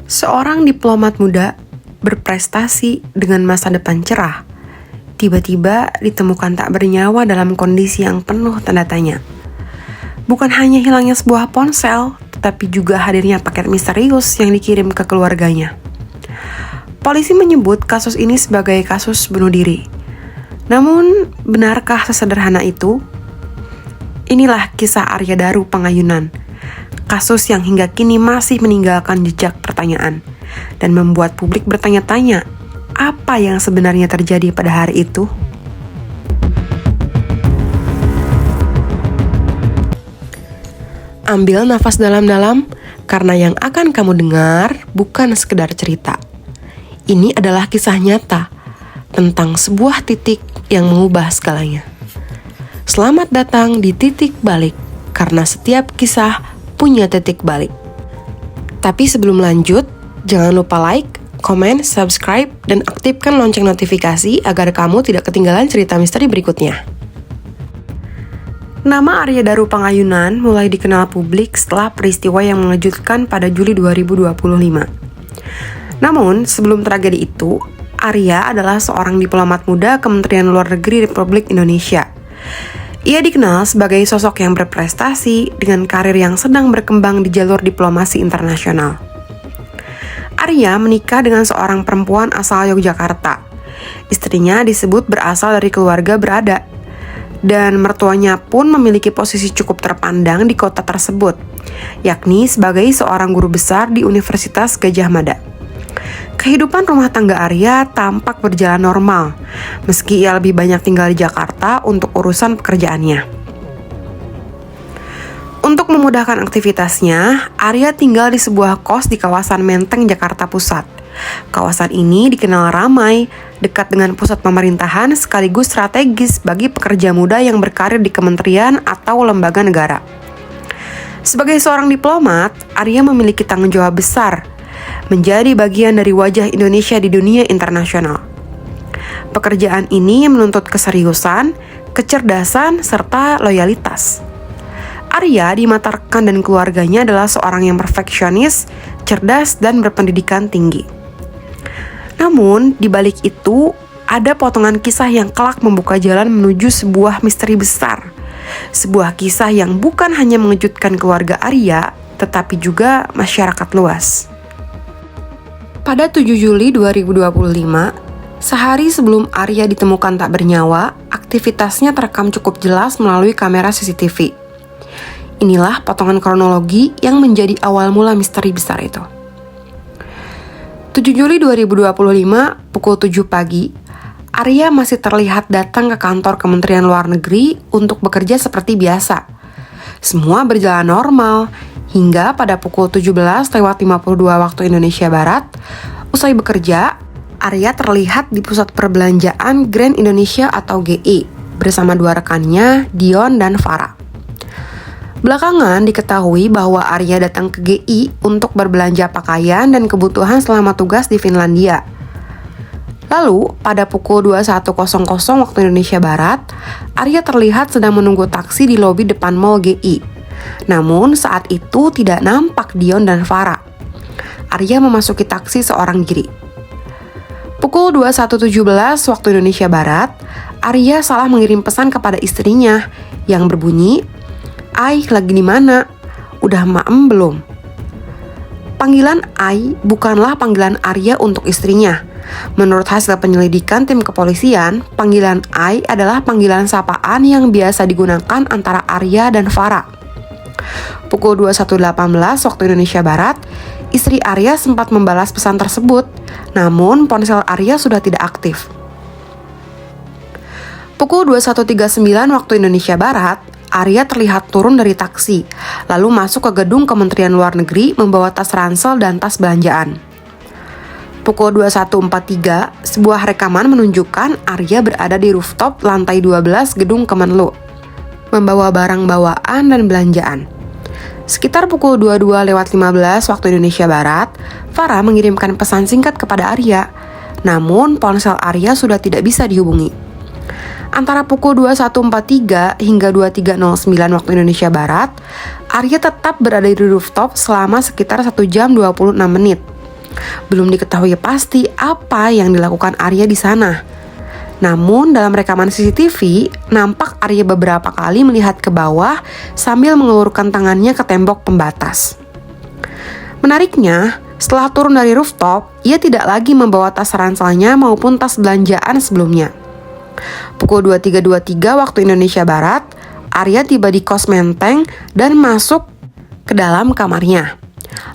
Seorang diplomat muda berprestasi dengan masa depan cerah, tiba-tiba ditemukan tak bernyawa dalam kondisi yang penuh tanda tanya. Bukan hanya hilangnya sebuah ponsel, tetapi juga hadirnya paket misterius yang dikirim ke keluarganya. Polisi menyebut kasus ini sebagai kasus bunuh diri. Namun, benarkah sesederhana itu? Inilah kisah Arya Daru Pangayunan, kasus yang hingga kini masih meninggalkan jejak pertanyaan dan membuat publik bertanya-tanya, apa yang sebenarnya terjadi pada hari itu? Ambil nafas dalam-dalam, karena yang akan kamu dengar bukan sekedar cerita. Ini adalah kisah nyata tentang sebuah titik yang mengubah segalanya. Selamat datang di Titik Balik, karena setiap kisah punya titik balik. Tapi sebelum lanjut, jangan lupa like, komen, subscribe, dan aktifkan lonceng notifikasi agar kamu tidak ketinggalan cerita misteri berikutnya. Nama Arya Daru Pangayunan mulai dikenal publik setelah peristiwa yang mengejutkan pada Juli 2025. Namun, sebelum tragedi itu, Arya adalah seorang diplomat muda Kementerian Luar Negeri Republik Indonesia. Ia dikenal sebagai sosok yang berprestasi dengan karir yang sedang berkembang di jalur diplomasi internasional. Arya menikah dengan seorang perempuan asal Yogyakarta. Istrinya disebut berasal dari keluarga berada, dan mertuanya pun memiliki posisi cukup terpandang di kota tersebut, yakni sebagai seorang guru besar di Universitas Gadjah Mada. Kehidupan rumah tangga Arya tampak berjalan normal, meski ia lebih banyak tinggal di Jakarta untuk urusan pekerjaannya. Untuk memudahkan aktivitasnya, Arya tinggal di sebuah kos di kawasan Menteng, Jakarta Pusat. Kawasan ini dikenal ramai, dekat dengan pusat pemerintahan sekaligus strategis bagi pekerja muda yang berkarir di kementerian atau lembaga negara. Sebagai seorang diplomat, Arya memiliki tanggung jawab besar, menjadi bagian dari wajah Indonesia di dunia internasional. Pekerjaan ini menuntut keseriusan, kecerdasan, serta loyalitas. Arya di mata rekan dan keluarganya adalah seorang yang perfeksionis, cerdas, dan berpendidikan tinggi. Namun, di balik itu, ada potongan kisah yang kelak membuka jalan menuju sebuah misteri besar. Sebuah kisah yang bukan hanya mengejutkan keluarga Arya, tetapi juga masyarakat luas. Pada 7 Juli 2025, sehari sebelum Arya ditemukan tak bernyawa, aktivitasnya terekam cukup jelas melalui kamera CCTV. Inilah potongan kronologi yang menjadi awal mula misteri besar itu. 7 Juli 2025, pukul 7 pagi, Arya masih terlihat datang ke kantor Kementerian Luar Negeri untuk bekerja seperti biasa. Semua berjalan normal, hingga pada pukul 17.52 waktu Indonesia Barat, usai bekerja, Arya terlihat di pusat perbelanjaan Grand Indonesia atau GI bersama dua rekannya, Dion dan Farah. Belakangan diketahui bahwa Arya datang ke GI untuk berbelanja pakaian dan kebutuhan selama tugas di Finlandia. Lalu, pada pukul 21.00 waktu Indonesia Barat, Arya terlihat sedang menunggu taksi di lobi depan Mall GI. Namun, saat itu tidak nampak Dion dan Farah. Arya memasuki taksi seorang diri. Pukul 21.17 waktu Indonesia Barat, Arya salah mengirim pesan kepada istrinya yang berbunyi, "Ai, lagi di mana? Udah maem belum?" Panggilan Ai bukanlah panggilan Arya untuk istrinya. Menurut hasil penyelidikan tim kepolisian, panggilan Ai adalah panggilan sapaan yang biasa digunakan antara Arya dan Farah. Pukul 21.18 waktu Indonesia Barat, istri Arya sempat membalas pesan tersebut, namun ponsel Arya sudah tidak aktif. Pukul 21.39 waktu Indonesia Barat, Arya terlihat turun dari taksi, lalu masuk ke gedung Kementerian Luar Negeri membawa tas ransel dan tas belanjaan. Pukul 21.43, sebuah rekaman menunjukkan Arya berada di rooftop lantai 12 gedung Kemenlu, membawa barang bawaan dan belanjaan. Sekitar pukul 22.15 waktu Indonesia Barat, Farah mengirimkan pesan singkat kepada Arya, namun ponsel Arya sudah tidak bisa dihubungi. Antara pukul 21.43 hingga 23.09 waktu Indonesia Barat, Arya tetap berada di rooftop selama sekitar 1 jam 26 menit. Belum diketahui pasti apa yang dilakukan Arya di sana. Namun dalam rekaman CCTV, nampak Arya beberapa kali melihat ke bawah sambil mengulurkan tangannya ke tembok pembatas. Menariknya, setelah turun dari rooftop, ia tidak lagi membawa tas ranselnya maupun tas belanjaan sebelumnya. Pukul 23.23 waktu Indonesia Barat, Arya tiba di kos Menteng dan masuk ke dalam kamarnya.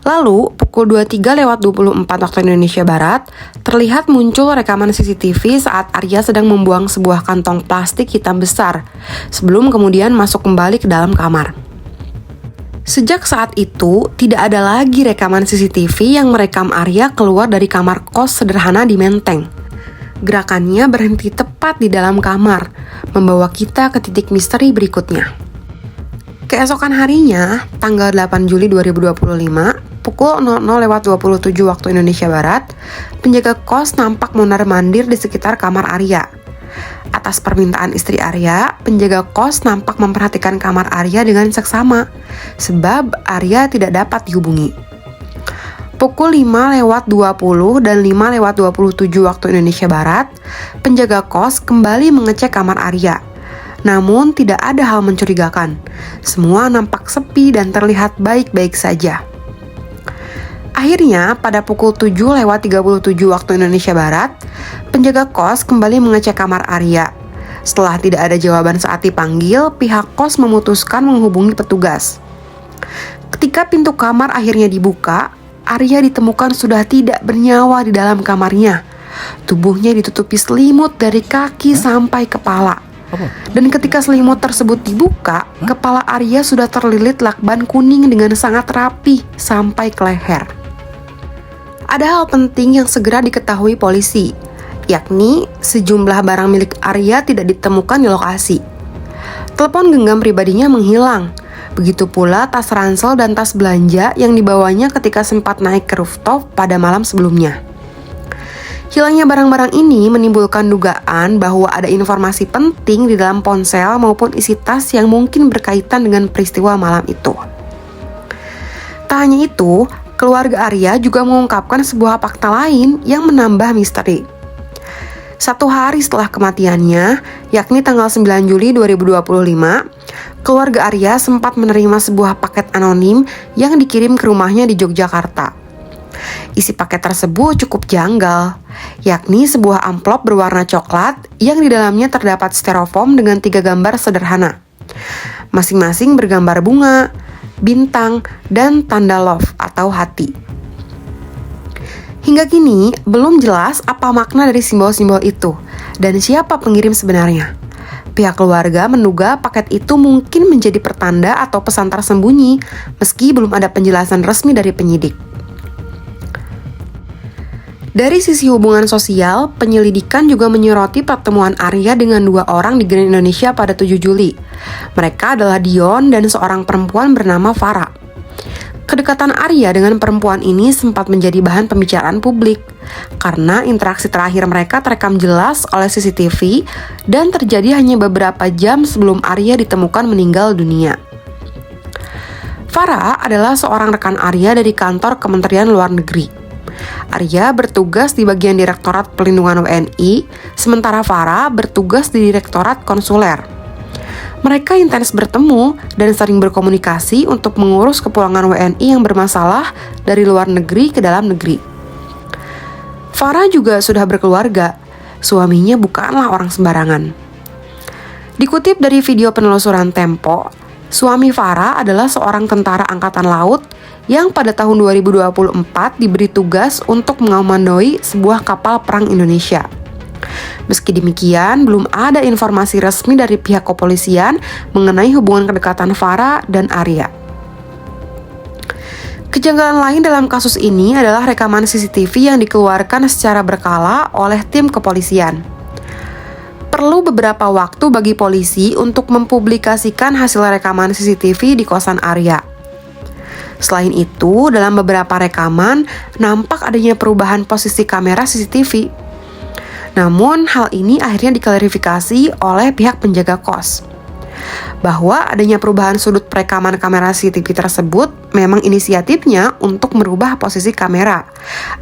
Lalu, pukul 23.24 waktu Indonesia Barat, terlihat muncul rekaman CCTV saat Arya sedang membuang sebuah kantong plastik hitam besar, sebelum kemudian masuk kembali ke dalam kamar. Sejak saat itu, tidak ada lagi rekaman CCTV yang merekam Arya keluar dari kamar kos sederhana di Menteng. Gerakannya berhenti tepat di dalam kamar, membawa kita ke titik misteri berikutnya. Keesokan harinya, tanggal 8 Juli 2025, pukul 00.27 waktu Indonesia Barat, penjaga kos nampak mondar-mandir di sekitar kamar Arya. Atas permintaan istri Arya, penjaga kos nampak memperhatikan kamar Arya dengan seksama, sebab Arya tidak dapat dihubungi. Pukul 5.20 dan 5.27 waktu Indonesia Barat, penjaga kos kembali mengecek kamar Arya. Namun tidak ada hal mencurigakan. Semua nampak sepi dan terlihat baik-baik saja. Akhirnya, pada pukul 7.37 waktu Indonesia Barat, penjaga kos kembali mengecek kamar Arya. Setelah tidak ada jawaban saat dipanggil, pihak kos memutuskan menghubungi petugas. Ketika pintu kamar akhirnya dibuka, Arya ditemukan sudah tidak bernyawa di dalam kamarnya. Tubuhnya ditutupi selimut dari kaki sampai kepala. Dan ketika selimut tersebut dibuka, kepala Arya sudah terlilit lakban kuning dengan sangat rapi sampai ke leher. Ada hal penting yang segera diketahui polisi, yakni sejumlah barang milik Arya tidak ditemukan di lokasi. Telepon genggam pribadinya menghilang, begitu pula tas ransel dan tas belanja yang dibawanya ketika sempat naik ke rooftop pada malam sebelumnya. Hilangnya barang-barang ini menimbulkan dugaan bahwa ada informasi penting di dalam ponsel maupun isi tas yang mungkin berkaitan dengan peristiwa malam itu. Tak hanya itu, keluarga Arya juga mengungkapkan sebuah fakta lain yang menambah misteri. 1 hari setelah kematiannya, yakni tanggal 9 Juli 2025, keluarga Arya sempat menerima sebuah paket anonim yang dikirim ke rumahnya di Yogyakarta. Isi paket tersebut cukup janggal, yakni sebuah amplop berwarna coklat yang di dalamnya terdapat styrofoam dengan 3 gambar sederhana. Masing-masing bergambar bunga, bintang, dan tanda love atau hati. Hingga kini, belum jelas apa makna dari simbol-simbol itu dan siapa pengirim sebenarnya. Pihak keluarga menduga paket itu mungkin menjadi pertanda atau pesan tersembunyi, meski belum ada penjelasan resmi dari penyidik. Dari sisi hubungan sosial, penyelidikan juga menyoroti pertemuan Arya dengan 2 orang di Grand Indonesia pada 7 Juli. Mereka adalah Dion dan seorang perempuan bernama Farah. Kedekatan Arya dengan perempuan ini sempat menjadi bahan pembicaraan publik, karena interaksi terakhir mereka terekam jelas oleh CCTV dan terjadi hanya beberapa jam sebelum Arya ditemukan meninggal dunia. Farah adalah seorang rekan Arya dari kantor Kementerian Luar Negeri. Arya bertugas di bagian Direktorat Pelindungan WNI, sementara Farah bertugas di Direktorat Konsuler. Mereka intens bertemu dan sering berkomunikasi untuk mengurus kepulangan WNI yang bermasalah dari luar negeri ke dalam negeri. Farah juga sudah berkeluarga, suaminya bukanlah orang sembarangan. Dikutip dari video penelusuran Tempo, suami Farah adalah seorang tentara angkatan laut yang pada tahun 2024 diberi tugas untuk mengomandoi sebuah kapal perang Indonesia. Meski demikian, belum ada informasi resmi dari pihak kepolisian mengenai hubungan kedekatan Farah dan Arya. Kejanggalan lain dalam kasus ini adalah rekaman CCTV yang dikeluarkan secara berkala oleh tim kepolisian. Perlu beberapa waktu bagi polisi untuk mempublikasikan hasil rekaman CCTV di kosan Arya. Selain itu, dalam beberapa rekaman, nampak adanya perubahan posisi kamera CCTV. Namun, hal ini akhirnya diklarifikasi oleh pihak penjaga kos. bahwa adanya perubahan sudut perekaman kamera CCTV tersebut memang inisiatifnya untuk merubah posisi kamera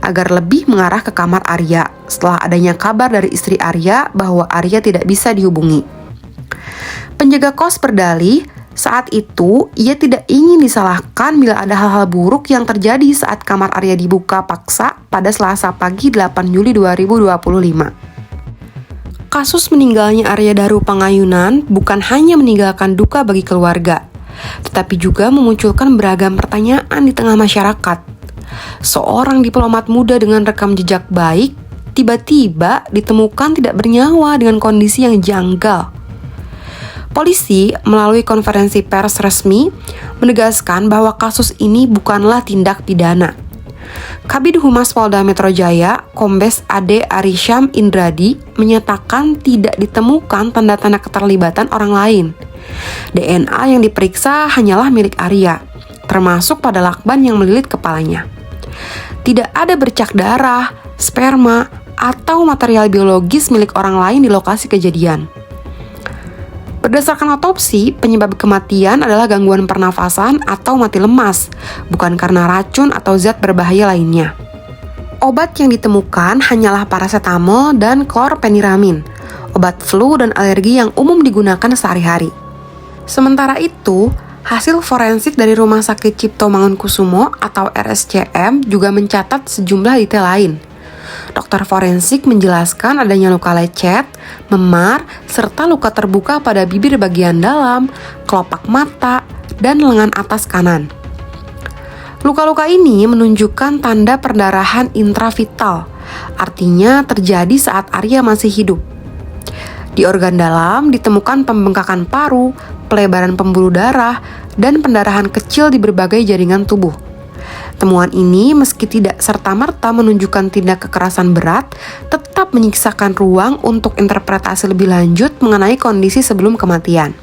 agar lebih mengarah ke kamar Arya setelah adanya kabar dari istri Arya bahwa Arya tidak bisa dihubungi. Penjaga kos berdalih saat itu ia tidak ingin disalahkan bila ada hal-hal buruk yang terjadi saat kamar Arya dibuka paksa pada Selasa pagi 8 Juli 2025. Kasus meninggalnya Arya Daru Pangayunan bukan hanya meninggalkan duka bagi keluarga, tetapi juga memunculkan beragam pertanyaan di tengah masyarakat. Seorang diplomat muda dengan rekam jejak baik tiba-tiba ditemukan tidak bernyawa dengan kondisi yang janggal. Polisi melalui konferensi pers resmi menegaskan bahwa kasus ini bukanlah tindak pidana. Kabid Humas Polda Metro Jaya, Kombes Ade Arisham Indradi, menyatakan tidak ditemukan tanda-tanda keterlibatan orang lain. DNA yang diperiksa hanyalah milik Arya, termasuk pada lakban yang melilit kepalanya. Tidak ada bercak darah, sperma, atau material biologis milik orang lain di lokasi kejadian. Berdasarkan otopsi, penyebab kematian adalah gangguan pernafasan atau mati lemas, bukan karena racun atau zat berbahaya lainnya. Obat yang ditemukan hanyalah paracetamol dan chlorpheniramine, obat flu dan alergi yang umum digunakan sehari-hari. Sementara itu, hasil forensik dari Rumah Sakit Cipto Mangunkusumo atau RSCM juga mencatat sejumlah detail lain. Dokter forensik menjelaskan adanya luka lecet, memar, serta luka terbuka pada bibir bagian dalam, kelopak mata, dan lengan atas kanan. Luka-luka ini menunjukkan tanda perdarahan intravital, artinya terjadi saat Arya masih hidup. Di organ dalam ditemukan pembengkakan paru, pelebaran pembuluh darah, dan pendarahan kecil di berbagai jaringan tubuh. Temuan ini meski tidak serta-merta menunjukkan tindak kekerasan berat, tetap menyisakan ruang untuk interpretasi lebih lanjut mengenai kondisi sebelum kematian.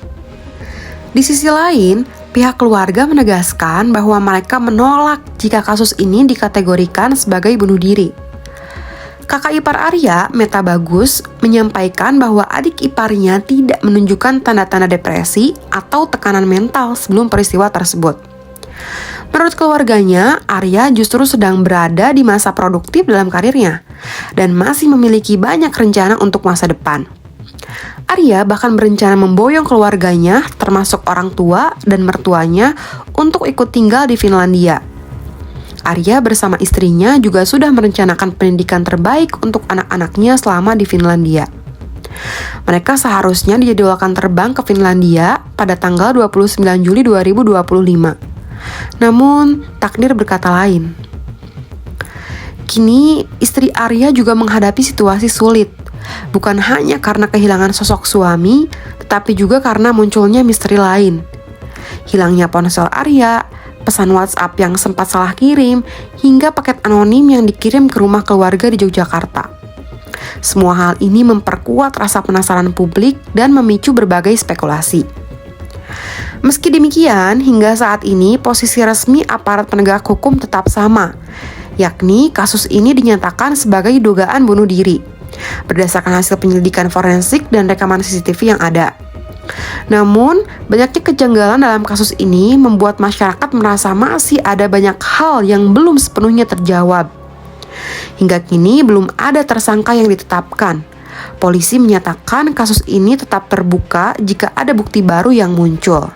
Di sisi lain, pihak keluarga menegaskan bahwa mereka menolak jika kasus ini dikategorikan sebagai bunuh diri. Kakak ipar Arya, Meta Bagus, menyampaikan bahwa adik iparnya tidak menunjukkan tanda-tanda depresi atau tekanan mental sebelum peristiwa tersebut. Menurut keluarganya, Arya justru sedang berada di masa produktif dalam karirnya dan masih memiliki banyak rencana untuk masa depan. Arya bahkan berencana memboyong keluarganya, termasuk orang tua dan mertuanya, untuk ikut tinggal di Finlandia. Arya bersama istrinya juga sudah merencanakan pendidikan terbaik untuk anak-anaknya selama di Finlandia. Mereka seharusnya dijadwalkan terbang ke Finlandia pada tanggal 29 Juli 2025. Namun, takdir berkata lain. Kini, istri Arya juga menghadapi situasi sulit, bukan hanya karena kehilangan sosok suami, tetapi juga karena munculnya misteri lain. Hilangnya ponsel Arya, pesan WhatsApp yang sempat salah kirim, hingga paket anonim yang dikirim ke rumah keluarga di Yogyakarta. Semua hal ini memperkuat rasa penasaran publik dan memicu berbagai spekulasi. Meski demikian, hingga saat ini posisi resmi aparat penegak hukum tetap sama, yakni kasus ini dinyatakan sebagai dugaan bunuh diri, berdasarkan hasil penyelidikan forensik dan rekaman CCTV yang ada. Namun, banyaknya kejanggalan dalam kasus ini membuat masyarakat merasa masih ada banyak hal yang belum sepenuhnya terjawab. Hingga kini belum ada tersangka yang ditetapkan. Polisi menyatakan kasus ini tetap terbuka jika ada bukti baru yang muncul.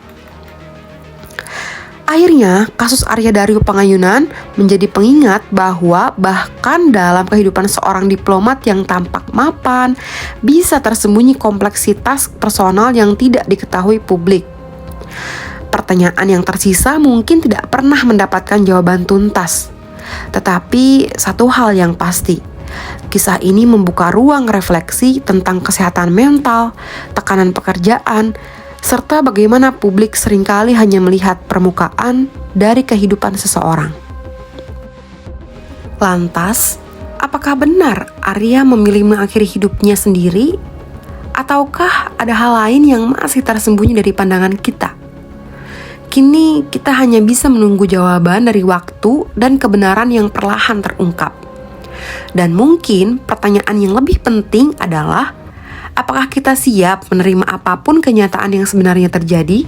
Akhirnya, kasus Arya Daru Pangayunan menjadi pengingat bahwa bahkan dalam kehidupan seorang diplomat yang tampak mapan, bisa tersembunyi kompleksitas personal yang tidak diketahui publik. Pertanyaan yang tersisa mungkin tidak pernah mendapatkan jawaban tuntas. Tetapi satu hal yang pasti, kisah ini membuka ruang refleksi tentang kesehatan mental, tekanan pekerjaan, serta bagaimana publik seringkali hanya melihat permukaan dari kehidupan seseorang. Lantas, apakah benar Arya memilih mengakhiri hidupnya sendiri? Ataukah ada hal lain yang masih tersembunyi dari pandangan kita? Kini kita hanya bisa menunggu jawaban dari waktu dan kebenaran yang perlahan terungkap. Dan mungkin pertanyaan yang lebih penting adalah, Apakah kita siap menerima apapun kenyataan yang sebenarnya terjadi?